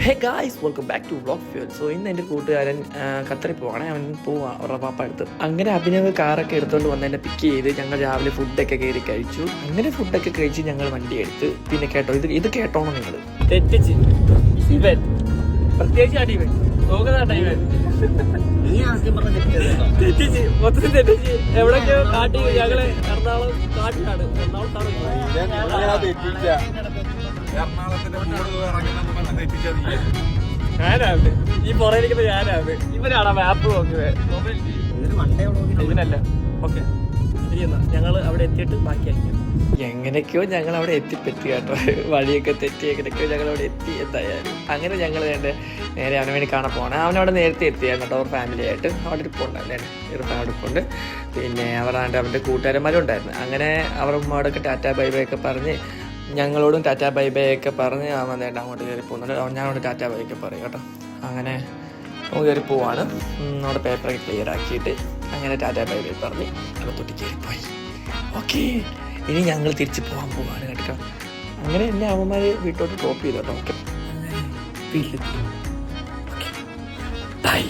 Hey guys, welcome back to vlog fuel. So ഇന്ന് എൻ്റെ കൂട്ടുകാരൻ ഖത്തറിൽ പോവാണേ. അവൻ പോവാ അവരുടെ പാപ്പ എടുത്ത്. അങ്ങനെ അഭിനവ് കാറൊക്കെ എടുത്തുകൊണ്ട് വന്ന് എന്നെ പിക്ക് ചെയ്ത് ഞങ്ങൾ രാവിലെ ഫുഡൊക്കെ കയറി കഴിച്ചു. അങ്ങനെ ഫുഡൊക്കെ കഴിച്ച് ഞങ്ങൾ വണ്ടി എടുത്ത്. പിന്നെ കേട്ടോ, ഇത് കേട്ടോണോ നിങ്ങൾ? തെറ്റിച്ച് ഇവൻ പ്രത്യേകിച്ച് അടിവൻ നോക്കുന്നതാട്ടോ. ഇവൻ തെറ്റിച്ച് മൊത്തത്തിൽ തെറ്റിച്ച് എവിടൊക്കെയോ കാട്ടി. ഞങ്ങള് എറണാകുളം കാട്ടിലാണ്. ഞാനാണ് ഈ പുറകിരിക്കുന്ന, ഞാനാണ്. ഇവനാണ് മാപ്പ് നോക്കുന്നത്, ഇവനല്ല. ഓക്കെ ശരി, എന്നാ ഞങ്ങൾ അവിടെ എത്തിയിട്ട് ബാക്കിയാക്കി. എങ്ങനെയൊക്കെയോ ഞങ്ങൾ അവിടെ എത്തിപ്പറ്റി കേട്ടോ. വഴിയൊക്കെ തെറ്റി എങ്ങനെയൊക്കെയോ ഞങ്ങൾ അവിടെ എത്തി. എന്തായാലും അങ്ങനെ ഞങ്ങൾ നേരെ അവന് വേണ്ടി കാണാൻ പോകണം. അവനവിടെ നേരത്തെ എത്തിയായിരുന്നു കേട്ടോ. അവർ ഫാമിലിയായിട്ട് അവിടെ ഇരിപ്പുണ്ടായിരുന്നു, അവിടെ ഇരിപ്പുണ്ട്. പിന്നെ അവരുടെ കൂട്ടുകാരന്മാരും ഉണ്ടായിരുന്നു. അങ്ങനെ അവർ ഉമ്മയോടൊക്കെ ടാറ്റാ ബൈ ബൈ ഒക്കെ പറഞ്ഞ് ഞങ്ങളോടും ടാറ്റാ ബൈ ബൈ ഒക്കെ പറഞ്ഞ് അവൻ വേണ്ട അങ്ങോട്ട് കയറി പോകുന്നുണ്ട്. ഞാനോട് ടാറ്റാ ബൈ ഒക്കെ പറയും കേട്ടോ. അങ്ങനെ കയറി പോവാണ്. അവിടെ പേപ്പറൊക്കെ ക്ലിയർ ആക്കിയിട്ട് അങ്ങനെ ടാറ്റാ ബൈ ബൈ പറഞ്ഞ് അകത്തോട്ട് കയറിപ്പോയി. ഓക്കെ, ഇനി ഞങ്ങൾ തിരിച്ച് പോകാൻ പോവാണ് കേട്ടോ. അങ്ങനെ എന്നെ അവന്മാർ വീട്ടോട്ട് ഡ്രോപ്പ് ചെയ്തു കേട്ടോ. ഓക്കെ, വീട്ടിലെത്തി. Okay, by.